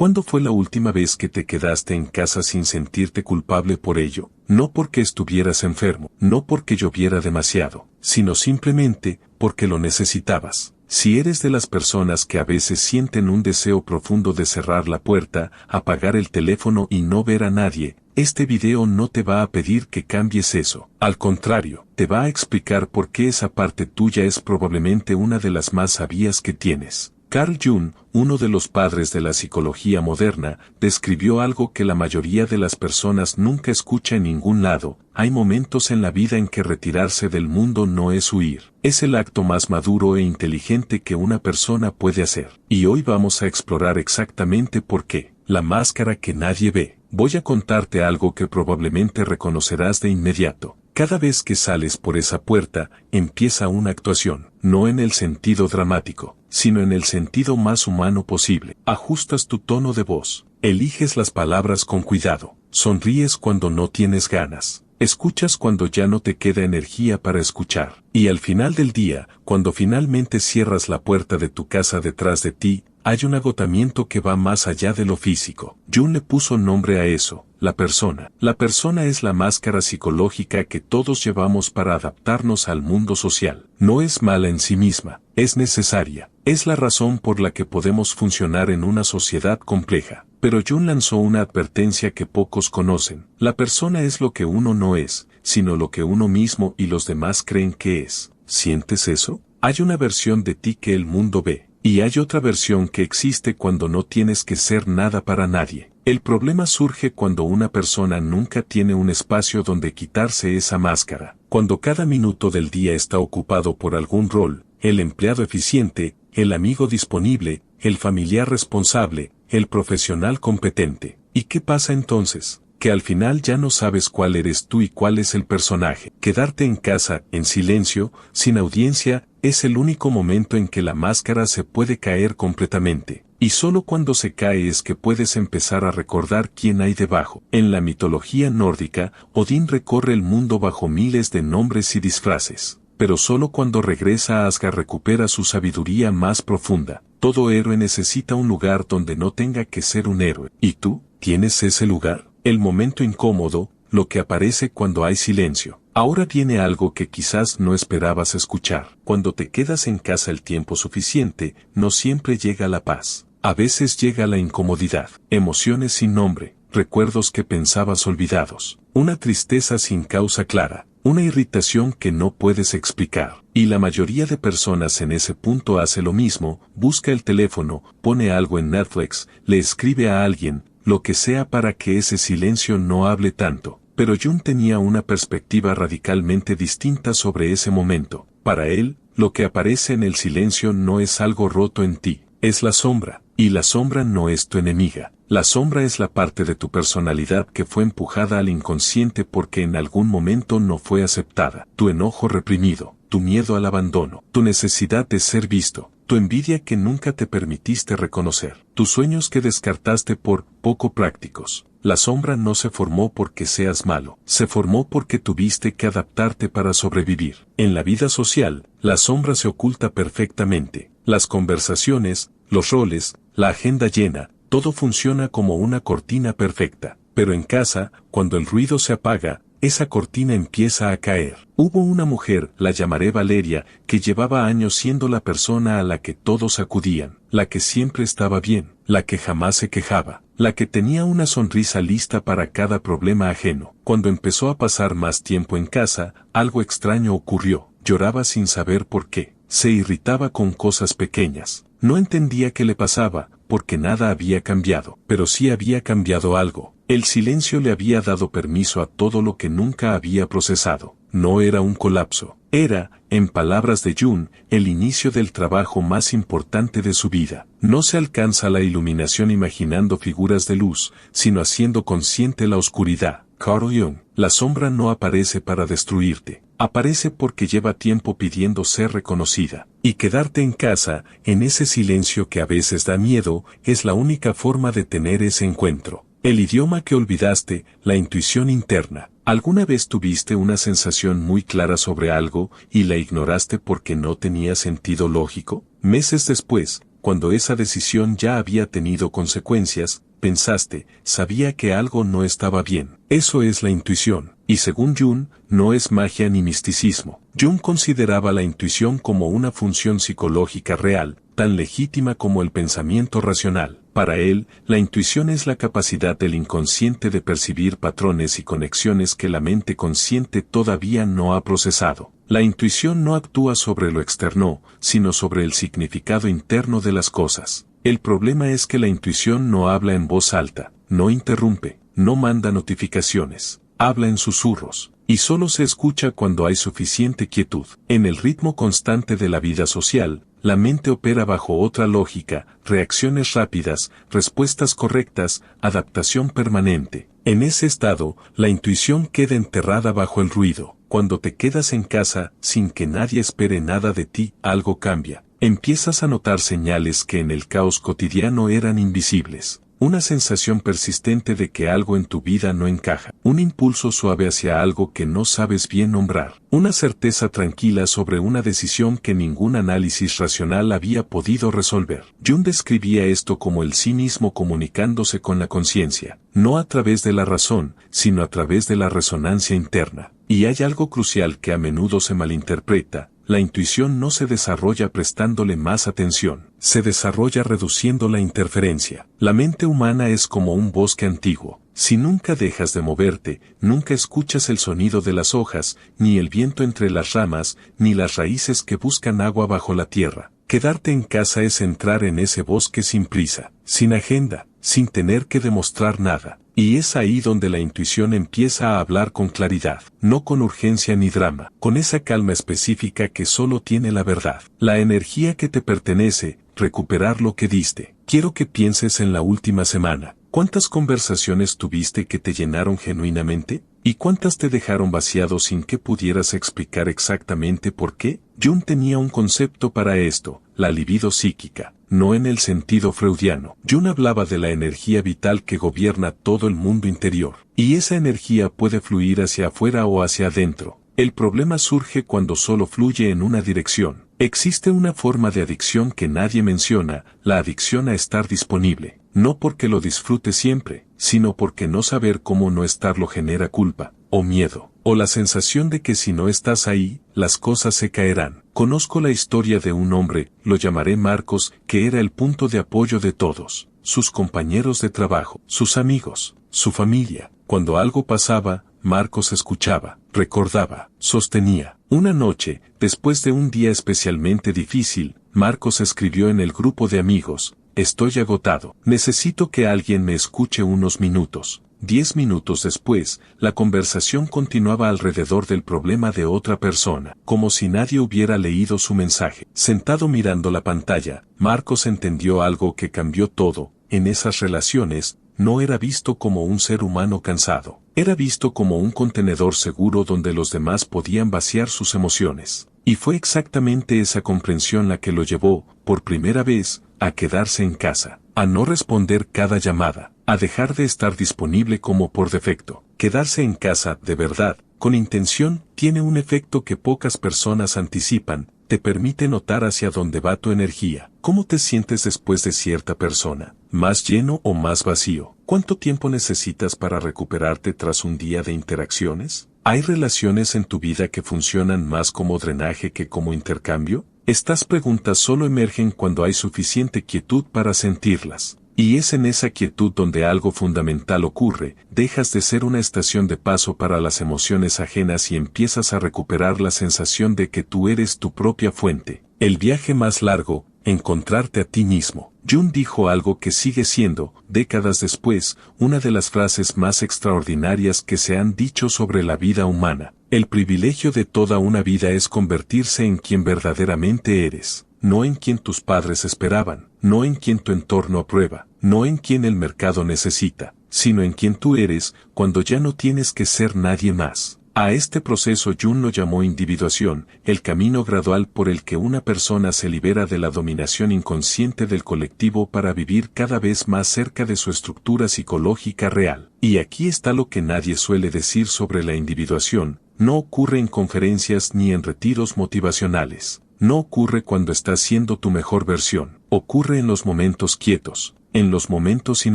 ¿Cuándo fue la última vez que te quedaste en casa sin sentirte culpable por ello? No porque estuvieras enfermo, no porque lloviera demasiado, sino simplemente porque lo necesitabas. Si eres de las personas que a veces sienten un deseo profundo de cerrar la puerta, apagar el teléfono y no ver a nadie, este video no te va a pedir que cambies eso. Al contrario, te va a explicar por qué esa parte tuya es probablemente una de las más sabias que tienes. Carl Jung, uno de los padres de la psicología moderna, describió algo que la mayoría de las personas nunca escucha en ningún lado: hay momentos en la vida en que retirarse del mundo no es huir. Es el acto más maduro e inteligente que una persona puede hacer. Y hoy vamos a explorar exactamente por qué. La máscara que nadie ve. Voy a contarte algo que probablemente reconocerás de inmediato. Cada vez que sales por esa puerta, empieza una actuación, no en el sentido dramático, sino en el sentido más humano posible. Ajustas tu tono de voz, eliges las palabras con cuidado, sonríes cuando no tienes ganas, escuchas cuando ya no te queda energía para escuchar. Y al final del día, cuando finalmente cierras la puerta de tu casa detrás de ti, hay un agotamiento que va más allá de lo físico. Jung le puso nombre a eso: la persona. La persona es la máscara psicológica que todos llevamos para adaptarnos al mundo social. No es mala en sí misma, es necesaria. Es la razón por la que podemos funcionar en una sociedad compleja. Pero Jung lanzó una advertencia que pocos conocen. La persona es lo que uno no es, sino lo que uno mismo y los demás creen que es. ¿Sientes eso? Hay una versión de ti que el mundo ve. Y hay otra versión que existe cuando no tienes que ser nada para nadie. El problema surge cuando una persona nunca tiene un espacio donde quitarse esa máscara. Cuando cada minuto del día está ocupado por algún rol: el empleado eficiente, el amigo disponible, el familiar responsable, el profesional competente. ¿Y qué pasa entonces? Que al final ya no sabes cuál eres tú y cuál es el personaje. Quedarte en casa, en silencio, sin audiencia, es el único momento en que la máscara se puede caer completamente. Y solo cuando se cae es que puedes empezar a recordar quién hay debajo. En la mitología nórdica, Odín recorre el mundo bajo miles de nombres y disfraces. Pero solo cuando regresa a Asgard recupera su sabiduría más profunda. Todo héroe necesita un lugar donde no tenga que ser un héroe. ¿Y tú? ¿Tienes ese lugar? El momento incómodo, lo que aparece cuando hay silencio. Ahora viene algo que quizás no esperabas escuchar. Cuando te quedas en casa el tiempo suficiente, no siempre llega la paz. A veces llega la incomodidad, emociones sin nombre, recuerdos que pensabas olvidados, una tristeza sin causa clara, una irritación que no puedes explicar. Y la mayoría de personas en ese punto hace lo mismo: busca el teléfono, pone algo en Netflix, le escribe a alguien, lo que sea para que ese silencio no hable tanto. Pero Jung tenía una perspectiva radicalmente distinta sobre ese momento. Para él, lo que aparece en el silencio no es algo roto en ti, es la sombra. Y la sombra no es tu enemiga. La sombra es la parte de tu personalidad que fue empujada al inconsciente porque en algún momento no fue aceptada. Tu enojo reprimido, tu miedo al abandono, tu necesidad de ser visto, tu envidia que nunca te permitiste reconocer, tus sueños que descartaste por poco prácticos. La sombra no se formó porque seas malo, se formó porque tuviste que adaptarte para sobrevivir. En la vida social, la sombra se oculta perfectamente. Las conversaciones, los roles, la agenda llena, todo funciona como una cortina perfecta. Pero en casa, cuando el ruido se apaga, esa cortina empieza a caer. Hubo una mujer, la llamaré Valeria, que llevaba años siendo la persona a la que todos acudían, la que siempre estaba bien, la que jamás se quejaba, la que tenía una sonrisa lista para cada problema ajeno. Cuando empezó a pasar más tiempo en casa, algo extraño ocurrió. Lloraba sin saber por qué. Se irritaba con cosas pequeñas. No entendía qué le pasaba, porque nada había cambiado. Pero sí había cambiado algo. El silencio le había dado permiso a todo lo que nunca había procesado. No era un colapso. Era, en palabras de Jung, el inicio del trabajo más importante de su vida. No se alcanza la iluminación imaginando figuras de luz, sino haciendo consciente la oscuridad. Carl Jung. La sombra no aparece para destruirte. Aparece porque lleva tiempo pidiendo ser reconocida. Y quedarte en casa, en ese silencio que a veces da miedo, es la única forma de tener ese encuentro. El idioma que olvidaste, la intuición interna. ¿Alguna vez tuviste una sensación muy clara sobre algo y la ignoraste porque no tenía sentido lógico? Meses después, cuando esa decisión ya había tenido consecuencias, pensaste, sabía que algo no estaba bien. Eso es la intuición, y según Jung, no es magia ni misticismo. Jung consideraba la intuición como una función psicológica real, tan legítima como el pensamiento racional. Para él, la intuición es la capacidad del inconsciente de percibir patrones y conexiones que la mente consciente todavía no ha procesado. La intuición no actúa sobre lo externo, sino sobre el significado interno de las cosas. El problema es que la intuición no habla en voz alta, no interrumpe, no manda notificaciones, habla en susurros, y solo se escucha cuando hay suficiente quietud. En el ritmo constante de la vida social, la mente opera bajo otra lógica, reacciones rápidas, respuestas correctas, adaptación permanente. En ese estado, la intuición queda enterrada bajo el ruido. Cuando te quedas en casa, sin que nadie espere nada de ti, algo cambia. Empiezas a notar señales que en el caos cotidiano eran invisibles. Una sensación persistente de que algo en tu vida no encaja. Un impulso suave hacia algo que no sabes bien nombrar. Una certeza tranquila sobre una decisión que ningún análisis racional había podido resolver. Jung describía esto como el sí mismo comunicándose con la conciencia. No a través de la razón, sino a través de la resonancia interna. Y hay algo crucial que a menudo se malinterpreta. La intuición no se desarrolla prestándole más atención, se desarrolla reduciendo la interferencia. La mente humana es como un bosque antiguo. Si nunca dejas de moverte, nunca escuchas el sonido de las hojas, ni el viento entre las ramas, ni las raíces que buscan agua bajo la tierra. Quedarte en casa es entrar en ese bosque sin prisa, sin agenda, sin tener que demostrar nada. Y es ahí donde la intuición empieza a hablar con claridad, no con urgencia ni drama, con esa calma específica que solo tiene la verdad. La energía que te pertenece, recuperar lo que diste. Quiero que pienses en la última semana. ¿Cuántas conversaciones tuviste que te llenaron genuinamente? ¿Y cuántas te dejaron vaciado sin que pudieras explicar exactamente por qué? Jung tenía un concepto para esto, la libido psíquica, no en el sentido freudiano. Jung hablaba de la energía vital que gobierna todo el mundo interior, y esa energía puede fluir hacia afuera o hacia adentro. El problema surge cuando solo fluye en una dirección. Existe una forma de adicción que nadie menciona, la adicción a estar disponible. No porque lo disfrute siempre, sino porque no saber cómo no estarlo genera culpa, o miedo, o la sensación de que si no estás ahí, las cosas se caerán. Conozco la historia de un hombre, lo llamaré Marcos, que era el punto de apoyo de todos, sus compañeros de trabajo, sus amigos, su familia. Cuando algo pasaba, Marcos escuchaba, recordaba, sostenía. Una noche, después de un día especialmente difícil, Marcos escribió en el grupo de amigos: estoy agotado, necesito que alguien me escuche unos minutos. 10 minutos después, la conversación continuaba alrededor del problema de otra persona, como si nadie hubiera leído su mensaje. Sentado mirando la pantalla, Marcos entendió algo que cambió todo. En esas relaciones, no era visto como un ser humano cansado, era visto como un contenedor seguro donde los demás podían vaciar sus emociones. Y fue exactamente esa comprensión la que lo llevó, por primera vez, a quedarse en casa, a no responder cada llamada, a dejar de estar disponible como por defecto. Quedarse en casa, de verdad, con intención, tiene un efecto que pocas personas anticipan. Te permite notar hacia dónde va tu energía. ¿Cómo te sientes después de cierta persona? ¿Más lleno o más vacío? ¿Cuánto tiempo necesitas para recuperarte tras un día de interacciones? ¿Hay relaciones en tu vida que funcionan más como drenaje que como intercambio? Estas preguntas solo emergen cuando hay suficiente quietud para sentirlas. Y es en esa quietud donde algo fundamental ocurre, dejas de ser una estación de paso para las emociones ajenas y empiezas a recuperar la sensación de que tú eres tu propia fuente. El viaje más largo, encontrarte a ti mismo. Jung dijo algo que sigue siendo, décadas después, una de las frases más extraordinarias que se han dicho sobre la vida humana. El privilegio de toda una vida es convertirse en quien verdaderamente eres. No en quien tus padres esperaban, no en quien tu entorno aprueba, no en quien el mercado necesita, sino en quien tú eres, cuando ya no tienes que ser nadie más. A este proceso Jung lo llamó individuación, el camino gradual por el que una persona se libera de la dominación inconsciente del colectivo para vivir cada vez más cerca de su estructura psicológica real. Y aquí está lo que nadie suele decir sobre la individuación: no ocurre en conferencias ni en retiros motivacionales. No ocurre cuando estás siendo tu mejor versión. Ocurre en los momentos quietos, en los momentos sin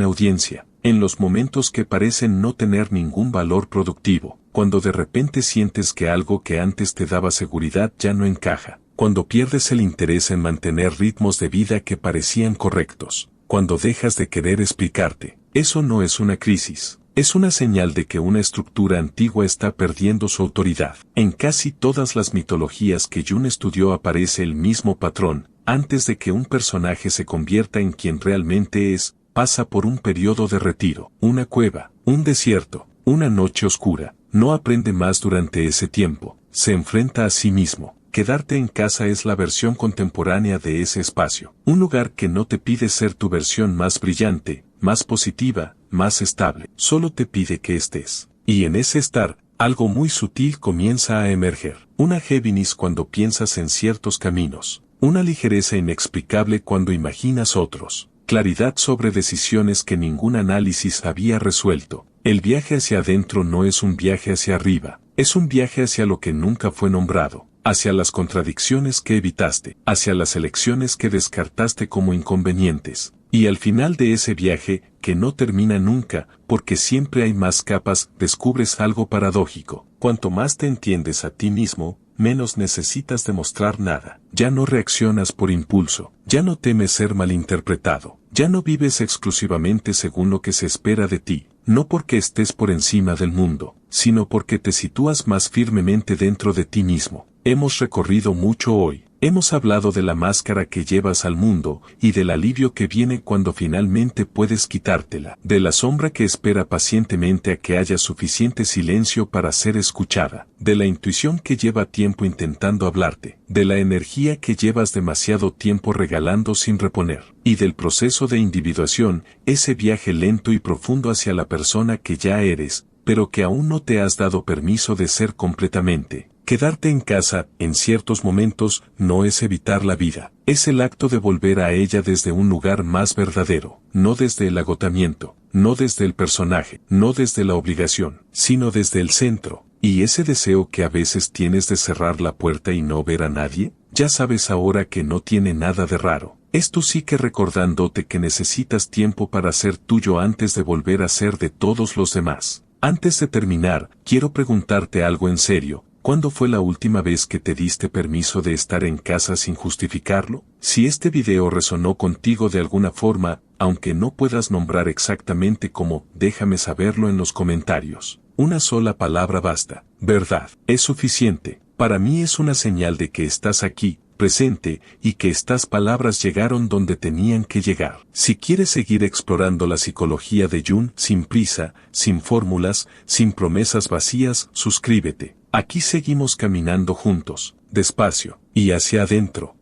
audiencia, en los momentos que parecen no tener ningún valor productivo, cuando de repente sientes que algo que antes te daba seguridad ya no encaja, cuando pierdes el interés en mantener ritmos de vida que parecían correctos, cuando dejas de querer explicarte. Eso no es una crisis. Es una señal de que una estructura antigua está perdiendo su autoridad. En casi todas las mitologías que Jung estudió aparece el mismo patrón. Antes de que un personaje se convierta en quien realmente es, pasa por un periodo de retiro, una cueva, un desierto, una noche oscura. No aprende más durante ese tiempo. Se enfrenta a sí mismo. Quedarte en casa es la versión contemporánea de ese espacio. Un lugar que no te pide ser tu versión más brillante, más positiva, más estable. Solo te pide que estés. Y en ese estar, algo muy sutil comienza a emerger. Una Géminis cuando piensas en ciertos caminos. Una ligereza inexplicable cuando imaginas otros. Claridad sobre decisiones que ningún análisis había resuelto. El viaje hacia adentro no es un viaje hacia arriba. Es un viaje hacia lo que nunca fue nombrado. Hacia las contradicciones que evitaste. Hacia las elecciones que descartaste como inconvenientes. Y al final de ese viaje, que no termina nunca, porque siempre hay más capas, descubres algo paradójico. Cuanto más te entiendes a ti mismo, menos necesitas demostrar nada. Ya no reaccionas por impulso. Ya no temes ser malinterpretado. Ya no vives exclusivamente según lo que se espera de ti. No porque estés por encima del mundo, sino porque te sitúas más firmemente dentro de ti mismo. Hemos recorrido mucho hoy. Hemos hablado de la máscara que llevas al mundo y del alivio que viene cuando finalmente puedes quitártela, de la sombra que espera pacientemente a que haya suficiente silencio para ser escuchada, de la intuición que lleva tiempo intentando hablarte, de la energía que llevas demasiado tiempo regalando sin reponer, y del proceso de individuación, ese viaje lento y profundo hacia la persona que ya eres, pero que aún no te has dado permiso de ser completamente. Quedarte en casa, en ciertos momentos, no es evitar la vida. Es el acto de volver a ella desde un lugar más verdadero, no desde el agotamiento, no desde el personaje, no desde la obligación, sino desde el centro. Y ese deseo que a veces tienes de cerrar la puerta y no ver a nadie, ya sabes ahora que no tiene nada de raro. Es tu psique recordándote que necesitas tiempo para ser tuyo antes de volver a ser de todos los demás. Antes de terminar, quiero preguntarte algo en serio. ¿Cuándo fue la última vez que te diste permiso de estar en casa sin justificarlo? Si este video resonó contigo de alguna forma, aunque no puedas nombrar exactamente cómo, déjame saberlo en los comentarios. Una sola palabra basta. Verdad. Es suficiente. Para mí es una señal de que estás aquí, presente, y que estas palabras llegaron donde tenían que llegar. Si quieres seguir explorando la psicología de Jung sin prisa, sin fórmulas, sin promesas vacías, suscríbete. Aquí seguimos caminando juntos, despacio, y hacia adentro.